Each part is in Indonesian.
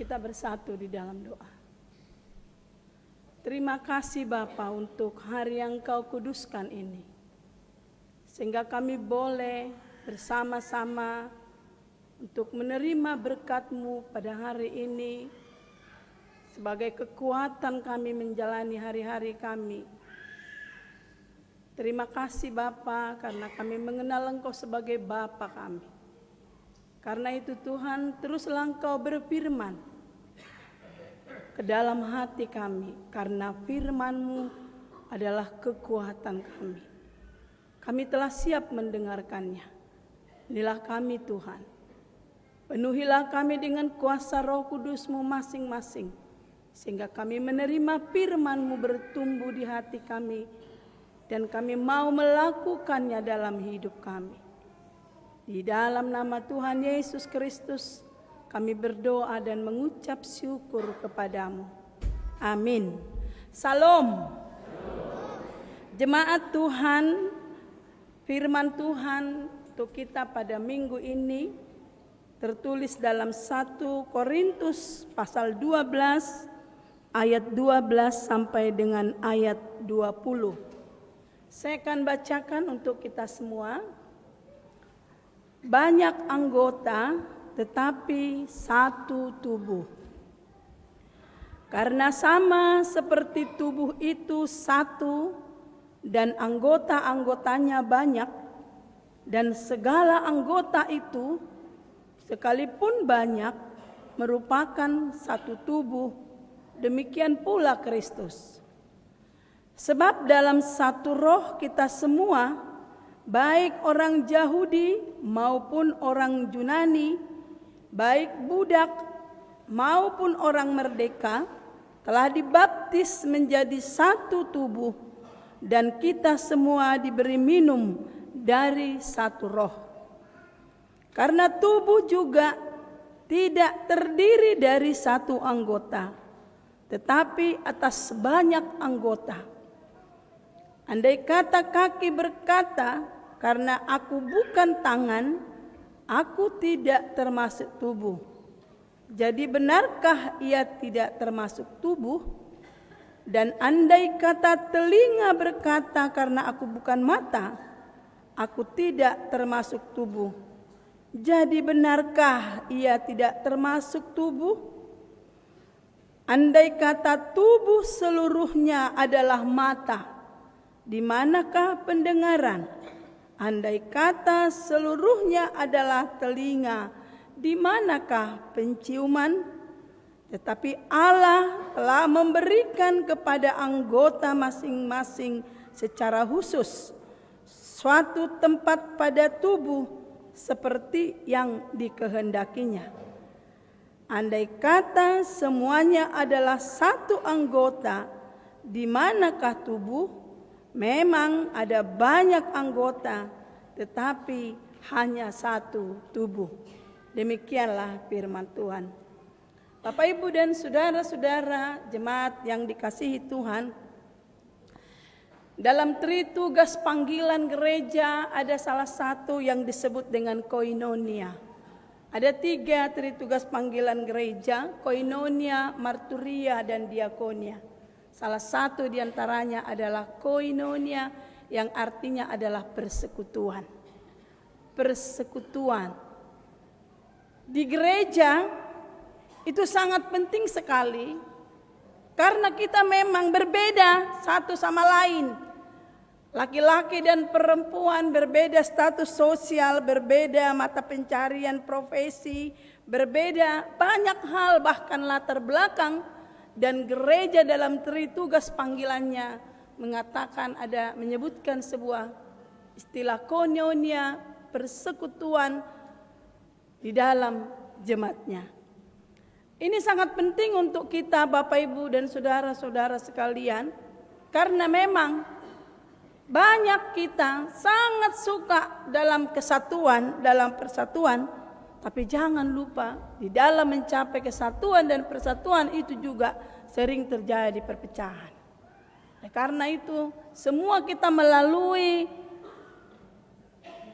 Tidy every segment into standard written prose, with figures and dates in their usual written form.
kita bersatu di dalam doa. Terima kasih Bapa untuk hari yang Kau kuduskan ini. Sehingga kami boleh bersama-sama untuk menerima berkat-Mu pada hari ini sebagai kekuatan kami menjalani hari-hari kami. Terima kasih Bapa karena kami mengenal Engkau sebagai Bapa kami. Karena itu Tuhan, teruslah Engkau berfirman ke dalam hati kami, karena firman-Mu adalah kekuatan kami. Kami telah siap mendengarkannya. Inilah kami Tuhan. Penuhilah kami dengan kuasa Roh Kudus-Mu masing-masing, sehingga kami menerima firman-Mu bertumbuh di hati kami, dan kami mau melakukannya dalam hidup kami. Di dalam nama Tuhan Yesus Kristus, kami berdoa dan mengucap syukur kepadamu. Amin. Salam. Jemaat Tuhan, firman Tuhan untuk kita pada minggu ini tertulis dalam 1 Korintus pasal 12 ayat 12 sampai dengan ayat 20. Saya akan bacakan untuk kita semua. Banyak anggota tetapi satu tubuh. Karena sama seperti tubuh itu satu dan anggota-anggotanya banyak, dan segala anggota itu sekalipun banyak merupakan satu tubuh, demikian pula Kristus. Sebab dalam satu roh kita semua, baik orang Yahudi maupun orang Yunani, baik budak maupun orang merdeka, telah dibaptis menjadi satu tubuh, dan kita semua diberi minum dari satu roh. Karena tubuh juga tidak terdiri dari satu anggota, tetapi atas banyak anggota. Andai kata kaki berkata, karena aku bukan tangan, aku tidak termasuk tubuh. Jadi benarkah ia tidak termasuk tubuh? Dan andai kata telinga berkata, karena aku bukan mata, aku tidak termasuk tubuh. Jadi benarkah ia tidak termasuk tubuh? Andai kata tubuh seluruhnya adalah mata, di manakah pendengaran? Andai kata seluruhnya adalah telinga, di manakah penciuman? Tetapi Allah telah memberikan kepada anggota masing-masing secara khusus suatu tempat pada tubuh seperti yang dikehendakinya. Andai kata semuanya adalah satu anggota, di manakah tubuh? Memang ada banyak anggota, tetapi hanya satu tubuh. Demikianlah firman Tuhan. Bapak, Ibu, dan saudara-saudara jemaat yang dikasihi Tuhan, dalam tritugas panggilan gereja ada salah satu yang disebut dengan koinonia. Ada 3 tritugas panggilan gereja: koinonia, marturia, dan diakonia. Salah satu diantaranya adalah koinonia, yang artinya adalah persekutuan. Persekutuan di gereja itu sangat penting sekali, karena kita memang berbeda satu sama lain. Laki-laki dan perempuan berbeda status sosial, berbeda mata pencarian profesi, berbeda banyak hal, bahkan latar belakang. Dan gereja dalam tritugas panggilannya menyebutkan sebuah istilah koinonia, persekutuan di dalam jemaatnya. Ini sangat penting untuk kita Bapak, Ibu, dan saudara-saudara sekalian, karena memang banyak kita sangat suka dalam kesatuan, dalam persatuan. Tapi jangan lupa, di dalam mencapai kesatuan dan persatuan itu juga sering terjadi perpecahan. Karena itu semua kita melalui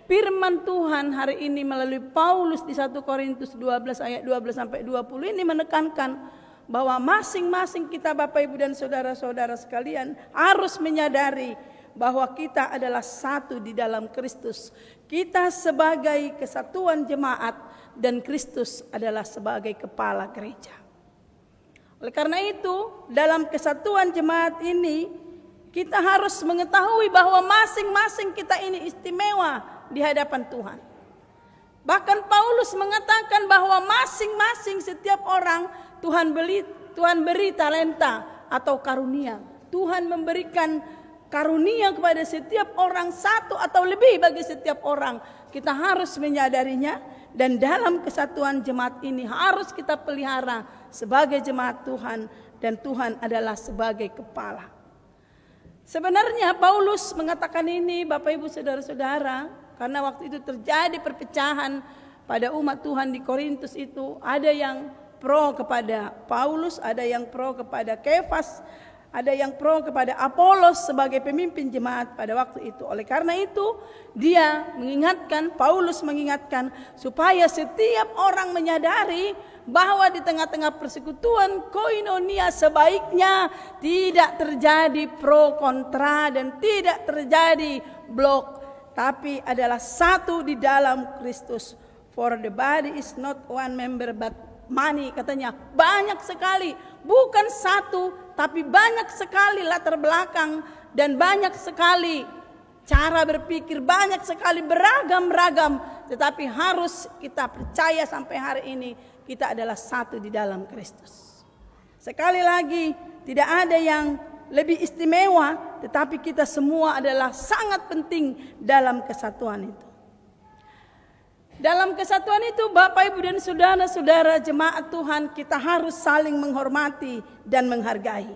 Firman Tuhan hari ini melalui Paulus di 1 Korintus 12 ayat 12 sampai 20 ini menekankan bahwa masing-masing kita Bapak Ibu dan saudara-saudara sekalian harus menyadari bahwa kita adalah satu di dalam Kristus. Kita sebagai kesatuan jemaat dan Kristus adalah sebagai kepala gereja. Oleh karena itu, dalam kesatuan jemaat ini kita harus mengetahui bahwa masing-masing kita ini istimewa di hadapan Tuhan. Bahkan Paulus mengatakan bahwa masing-masing setiap orang Tuhan beri talenta atau karunia. Tuhan memberikan karunia kepada setiap orang, satu atau lebih bagi setiap orang. Kita harus menyadarinya, dan dalam kesatuan jemaat ini harus kita pelihara sebagai jemaat Tuhan, dan Tuhan adalah sebagai kepala. Sebenarnya Paulus mengatakan ini Bapak Ibu saudara-saudara, karena waktu itu terjadi perpecahan pada umat Tuhan di Korintus itu. Ada yang pro kepada Paulus, ada yang pro kepada Kefas, ada yang pro kepada Apolos sebagai pemimpin jemaat pada waktu itu. Oleh karena itu dia mengingatkan, Paulus mengingatkan supaya setiap orang menyadari bahwa di tengah-tengah persekutuan koinonia sebaiknya tidak terjadi pro kontra dan tidak terjadi blok, tapi adalah satu di dalam Kristus. For the body is not one member but many, katanya. Banyak sekali, bukan satu, tapi banyak sekali latar belakang dan banyak sekali cara berpikir, banyak sekali beragam-ragam. Tetapi harus kita percaya sampai hari ini kita adalah satu di dalam Kristus. Sekali lagi, tidak ada yang lebih istimewa, tetapi kita semua adalah sangat penting dalam kesatuan itu. Dalam kesatuan itu Bapak Ibu dan saudara-saudara jemaat Tuhan, kita harus saling menghormati dan menghargai.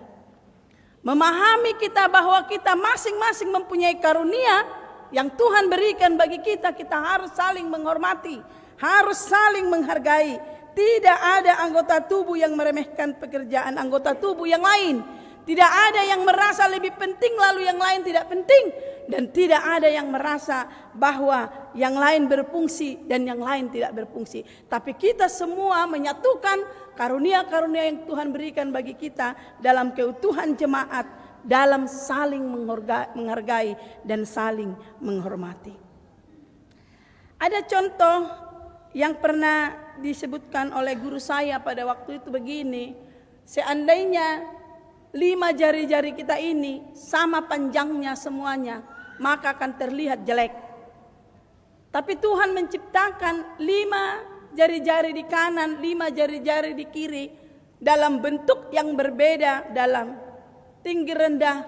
Memahami kita bahwa kita masing-masing mempunyai karunia yang Tuhan berikan bagi kita, kita harus saling menghormati, harus saling menghargai. Tidak ada anggota tubuh yang meremehkan pekerjaan anggota tubuh yang lain. Tidak ada yang merasa lebih penting lalu yang lain tidak penting. Dan tidak ada yang merasa bahwa yang lain berfungsi dan yang lain tidak berfungsi. Tapi kita semua menyatukan karunia-karunia yang Tuhan berikan bagi kita dalam keutuhan jemaat, dalam saling menghargai dan saling menghormati. Ada contoh yang pernah disebutkan oleh guru saya pada waktu itu begini. Seandainya 5 jari-jari kita ini sama panjangnya semuanya, maka akan terlihat jelek. Tapi Tuhan menciptakan 5 jari-jari di kanan, 5 jari-jari di kiri, dalam bentuk yang berbeda, dalam tinggi rendah.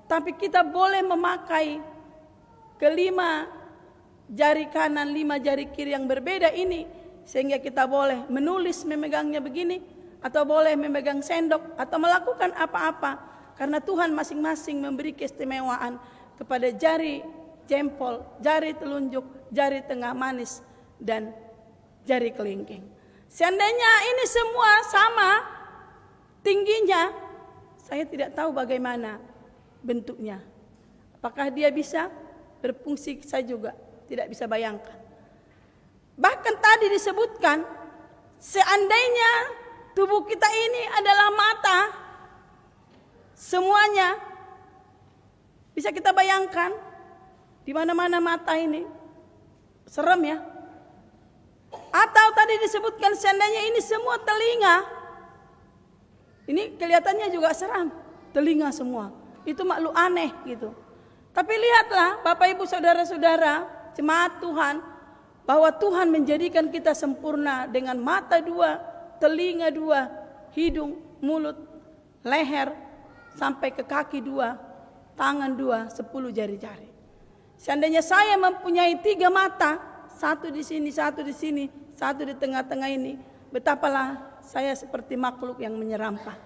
Tapi kita boleh memakai kelima jari kanan, 5 jari kiri yang berbeda ini, sehingga kita boleh menulis memegangnya begini, atau boleh memegang sendok, atau melakukan apa-apa. Karena Tuhan masing-masing memberi keistimewaan kepada jari jempol, jari telunjuk, jari tengah manis, dan jari kelingking. Seandainya ini semua sama tingginya, saya tidak tahu bagaimana bentuknya. Apakah dia bisa berfungsi, saya juga tidak bisa bayangkan. Bahkan tadi disebutkan, seandainya tubuh kita ini adalah mata, semuanya bisa kita bayangkan di mana-mana mata ini. Serem ya. Atau tadi disebutkan seandainya ini semua telinga. Ini kelihatannya juga seram, telinga semua. Itu makhluk aneh gitu. Tapi lihatlah Bapak Ibu saudara-saudara jemaat Tuhan, bahwa Tuhan menjadikan kita sempurna dengan mata 2, telinga 2, hidung, mulut, leher, sampai ke kaki 2, tangan 2, 10 jari-jari. Seandainya saya mempunyai 3 mata, 1 di sini, 1 di sini, 1 di tengah-tengah ini, betapalah saya seperti makhluk yang menyeramkan.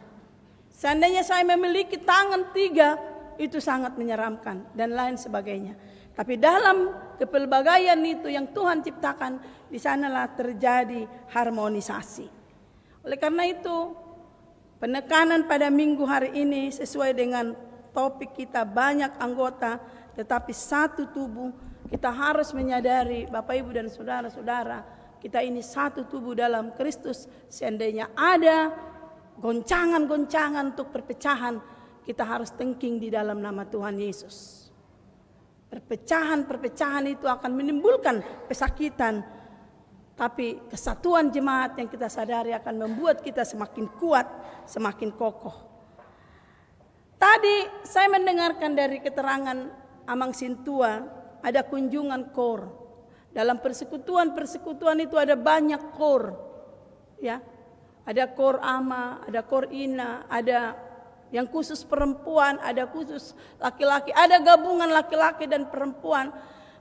Seandainya saya memiliki tangan 3, itu sangat menyeramkan, dan lain sebagainya. Tapi dalam kepelbagaian itu yang Tuhan ciptakan, di sanalah terjadi harmonisasi. Oleh karena itu, penekanan pada minggu hari ini sesuai dengan topik kita, banyak anggota tetapi satu tubuh. Kita harus menyadari Bapak Ibu dan saudara-saudara, kita ini satu tubuh dalam Kristus. Seandainya ada goncangan-goncangan untuk perpecahan, kita harus tengking di dalam nama Tuhan Yesus. Perpecahan-perpecahan itu akan menimbulkan pesakitan, tapi kesatuan jemaat yang kita sadari akan membuat kita semakin kuat, semakin kokoh. Tadi saya mendengarkan dari keterangan Amang Sintua, ada kunjungan KOR. Dalam persekutuan itu ada banyak KOR, ya. Ada KOR AMA, ada KOR INA, ada yang khusus perempuan, ada khusus laki-laki, ada gabungan laki-laki dan perempuan.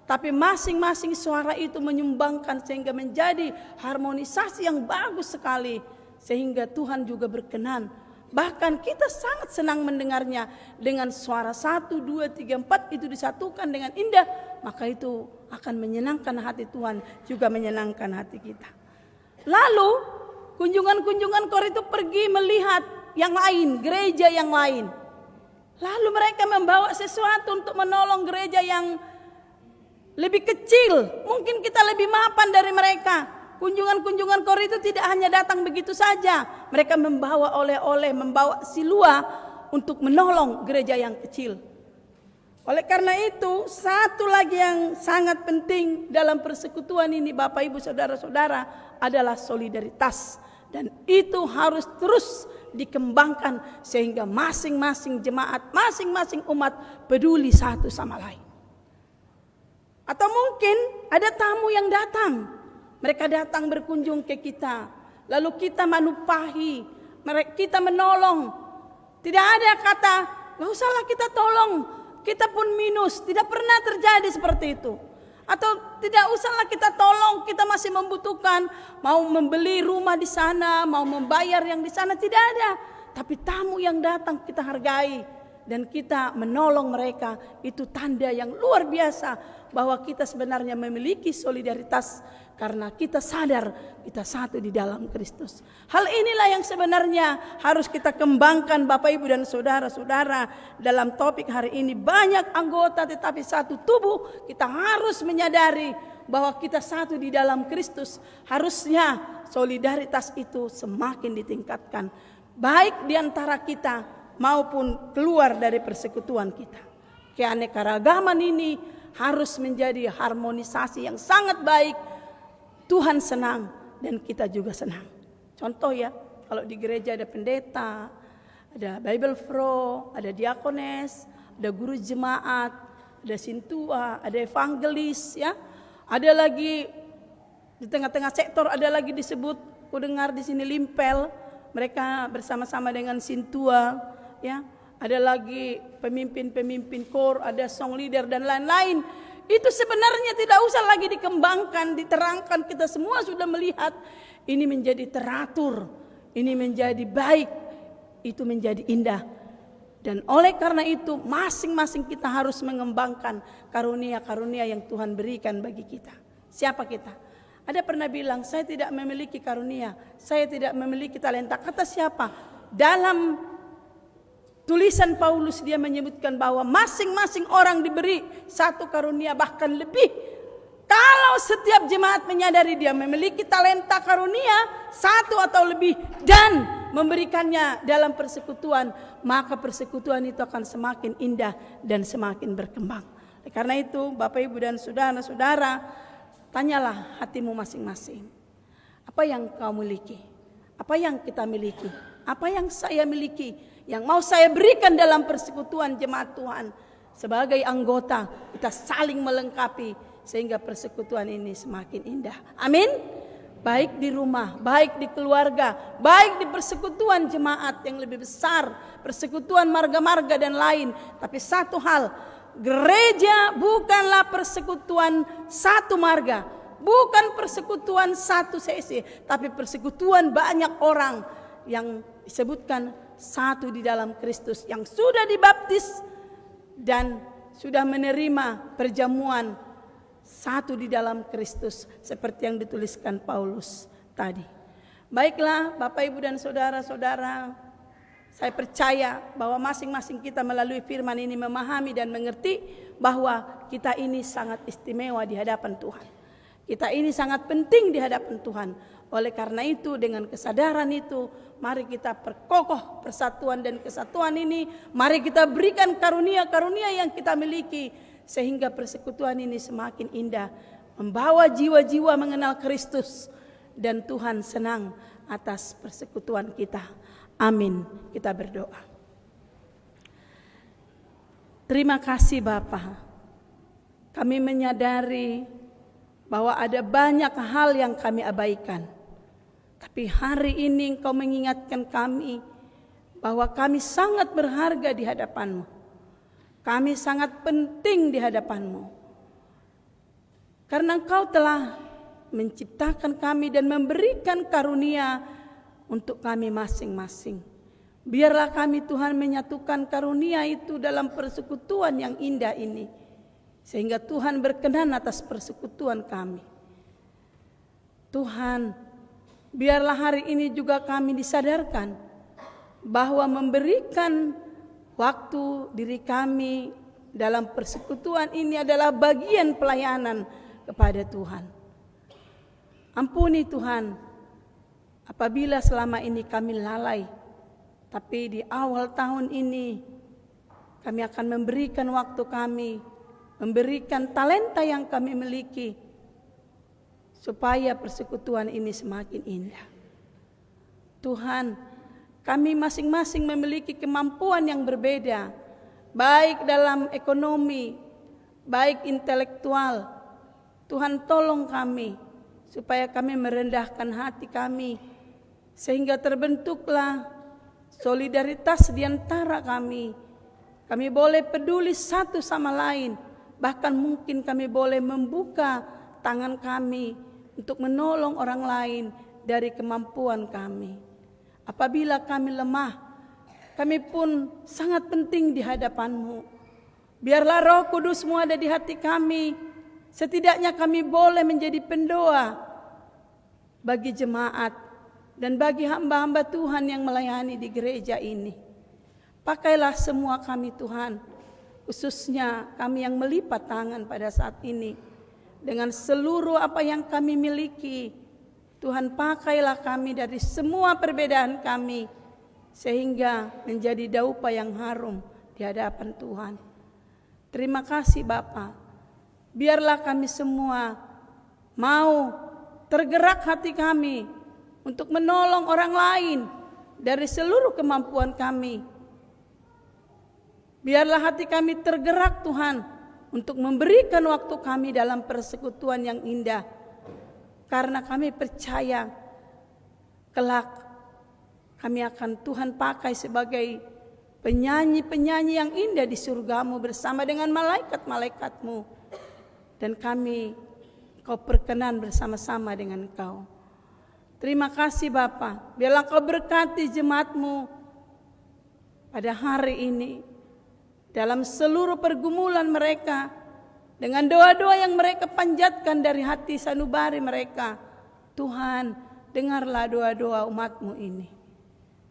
Tapi masing-masing suara itu menyumbangkan sehingga menjadi harmonisasi yang bagus sekali. Sehingga Tuhan juga berkenan. Bahkan kita sangat senang mendengarnya dengan suara 1, 2, 3, 4 itu disatukan dengan indah. Maka itu akan menyenangkan hati Tuhan, juga menyenangkan hati kita. Lalu kunjungan-kunjungan KOR itu pergi melihat yang lain, gereja yang lain. Lalu mereka membawa sesuatu untuk menolong gereja yang lebih kecil. Mungkin kita lebih mapan dari mereka. Kunjungan-kunjungan KOR itu tidak hanya datang begitu saja. Mereka membawa oleh-oleh, membawa silua untuk menolong gereja yang kecil. Oleh karena itu, satu lagi yang sangat penting dalam persekutuan ini Bapak Ibu Saudara-saudara adalah solidaritas. Dan itu harus terus dikembangkan sehingga masing-masing jemaat, masing-masing umat peduli satu sama lain. Atau mungkin ada tamu yang datang. Mereka datang berkunjung ke kita. Lalu kita menumpahi, kita menolong. Tidak ada kata, gak usahlah kita tolong, kita pun minus. Tidak pernah terjadi seperti itu. Atau tidak usahlah kita tolong, kita masih membutuhkan. Mau membeli rumah di sana, mau membayar yang di sana, tidak ada. Tapi tamu yang datang kita hargai. Dan kita menolong mereka, itu tanda yang luar biasa. Bahwa kita sebenarnya memiliki solidaritas. Karena kita sadar kita satu di dalam Kristus. Hal inilah yang sebenarnya harus kita kembangkan Bapak Ibu dan saudara-saudara. Dalam topik hari ini banyak anggota tetapi satu tubuh. Kita harus menyadari bahwa kita satu di dalam Kristus. Harusnya solidaritas itu semakin ditingkatkan. Baik di antara kita maupun keluar dari persekutuan kita. Keanekaragaman ini harus menjadi harmonisasi yang sangat baik. Tuhan senang dan kita juga senang. Contoh ya, kalau di gereja ada pendeta, ada Bible Pro, ada diakones, ada guru jemaat, ada sintua, ada evangelis ya. Ada lagi di tengah-tengah sektor ada lagi disebut, ku dengar di sini limpel, mereka bersama-sama dengan sintua ya. Ada lagi pemimpin-pemimpin KOR, ada song leader dan lain-lain. Itu sebenarnya tidak usah lagi dikembangkan, diterangkan. Kita semua sudah melihat ini menjadi teratur, ini menjadi baik, itu menjadi indah. Dan oleh karena itu masing-masing kita harus mengembangkan karunia-karunia yang Tuhan berikan bagi kita. Siapa kita? Ada pernah bilang, saya tidak memiliki karunia, saya tidak memiliki talenta. Kata siapa? Dalam tulisan Paulus dia menyebutkan bahwa masing-masing orang diberi satu karunia bahkan lebih. Kalau setiap jemaat menyadari dia memiliki talenta karunia satu atau lebih dan memberikannya dalam persekutuan, maka persekutuan itu akan semakin indah dan semakin berkembang. Karena itu Bapak Ibu dan saudara-saudara, tanyalah hatimu masing-masing. Apa yang kau miliki? Apa yang kita miliki? Apa yang saya miliki? Yang mau saya berikan dalam persekutuan jemaat Tuhan. Sebagai anggota kita saling melengkapi sehingga persekutuan ini semakin indah. Amin. Baik di rumah, baik di keluarga, baik di persekutuan jemaat yang lebih besar, persekutuan marga-marga dan lain. Tapi satu hal, gereja bukanlah persekutuan satu marga, bukan persekutuan satu sesi, tapi persekutuan banyak orang yang disebutkan satu di dalam Kristus yang sudah dibaptis dan sudah menerima perjamuan satu di dalam Kristus seperti yang dituliskan Paulus tadi. Baiklah Bapak Ibu dan saudara-saudara, Saya percaya bahwa masing-masing kita melalui firman ini memahami dan mengerti bahwa kita ini sangat istimewa di hadapan Tuhan. Kita ini sangat penting di hadapan Tuhan. Oleh karena itu, dengan kesadaran itu, mari kita perkokoh persatuan dan kesatuan ini. Mari kita berikan karunia-karunia yang kita miliki, sehingga persekutuan ini semakin indah, membawa jiwa-jiwa mengenal Kristus, dan Tuhan senang atas persekutuan kita. Amin. Kita berdoa. Terima kasih Bapa. Kami menyadari bahwa ada banyak hal yang kami abaikan. Tapi hari ini Engkau mengingatkan kami bahwa kami sangat berharga di hadapan-Mu. Kami sangat penting di hadapan-Mu. Karena Engkau telah menciptakan kami dan memberikan karunia untuk kami masing-masing. Biarlah kami Tuhan menyatukan karunia itu dalam persekutuan yang indah ini. Sehingga Tuhan berkenan atas persekutuan kami. Tuhan, biarlah hari ini juga kami disadarkan bahwa memberikan waktu diri kami dalam persekutuan ini adalah bagian pelayanan kepada Tuhan. Ampuni Tuhan, apabila selama ini kami lalai, tapi di awal tahun ini kami akan memberikan waktu kami, memberikan talenta yang kami miliki, supaya persekutuan ini semakin indah. Tuhan, kami masing-masing memiliki kemampuan yang berbeda, baik dalam ekonomi, baik intelektual. Tuhan tolong kami, supaya kami merendahkan hati kami, sehingga terbentuklah solidaritas di antara kami. Kami boleh peduli satu sama lain, bahkan mungkin kami boleh membuka tangan kami untuk menolong orang lain dari kemampuan kami. Apabila kami lemah, kami pun sangat penting di hadapan-Mu. Biarlah Roh Kudus-Mu ada di hati kami. Setidaknya kami boleh menjadi pendoa bagi jemaat dan bagi hamba-hamba Tuhan yang melayani di gereja ini. Pakailah semua kami Tuhan, khususnya kami yang melipat tangan pada saat ini. Dengan seluruh apa yang kami miliki, Tuhan pakailah kami dari semua perbedaan kami, sehingga menjadi daupa yang harum di hadapan Tuhan. Terima kasih Bapa. Biarlah kami semua mau tergerak hati kami untuk menolong orang lain dari seluruh kemampuan kami. Biarlah hati kami tergerak Tuhan untuk memberikan waktu kami dalam persekutuan yang indah. Karena kami percaya kelak kami akan Tuhan pakai sebagai penyanyi-penyanyi yang indah di surga-Mu bersama dengan malaikat-malaikat-Mu. Dan kami Kau perkenan bersama-sama dengan Kau. Terima kasih Bapa. Biarlah Kau berkati jemaat-Mu pada hari ini, dalam seluruh pergumulan mereka, dengan doa-doa yang mereka panjatkan dari hati sanubari mereka. Tuhan, dengarlah doa-doa umat-Mu ini.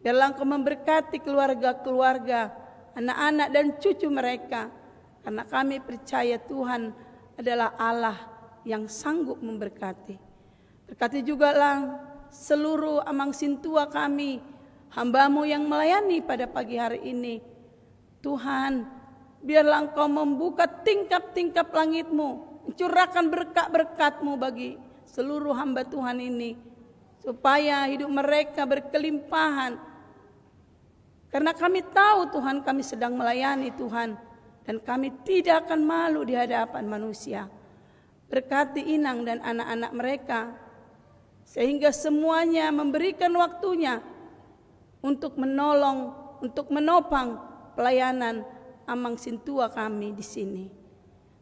Biarlah Kau memberkati keluarga-keluarga, anak-anak dan cucu mereka. Karena kami percaya Tuhan adalah Allah yang sanggup memberkati. Berkati juga lah seluruh Amang Sintua kami, hamba-Mu yang melayani pada pagi hari ini. Tuhan, biarlah Engkau membuka tingkap-tingkap langit-Mu, mencurahkan berkat-berkat-Mu bagi seluruh hamba Tuhan ini, supaya hidup mereka berkelimpahan. Karena kami tahu Tuhan, kami sedang melayani Tuhan, dan kami tidak akan malu di hadapan manusia. Berkati Inang dan anak-anak mereka, sehingga semuanya memberikan waktunya untuk menolong, untuk menopang pelayanan Amang Sintua kami di sini.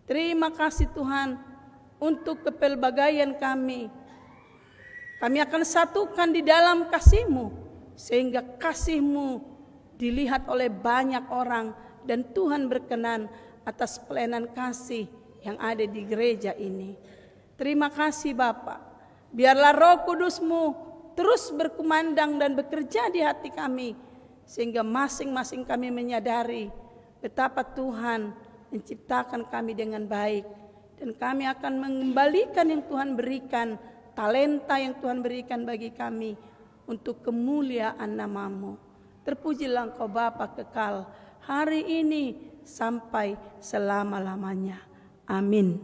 Terima kasih Tuhan untuk kepelbagaian kami. Kami akan satukan di dalam kasih-Mu, sehingga kasih-Mu dilihat oleh banyak orang, dan Tuhan berkenan atas pelayanan kasih yang ada di gereja ini. Terima kasih Bapa. Biarlah Roh Kudus-Mu terus berkumandang dan bekerja di hati kami, sehingga masing-masing kami menyadari betapa Tuhan menciptakan kami dengan baik, dan kami akan mengembalikan yang Tuhan berikan, talenta yang Tuhan berikan bagi kami untuk kemuliaan nama-Mu. Terpujilah Engkau Bapa kekal hari ini sampai selama-lamanya. Amin.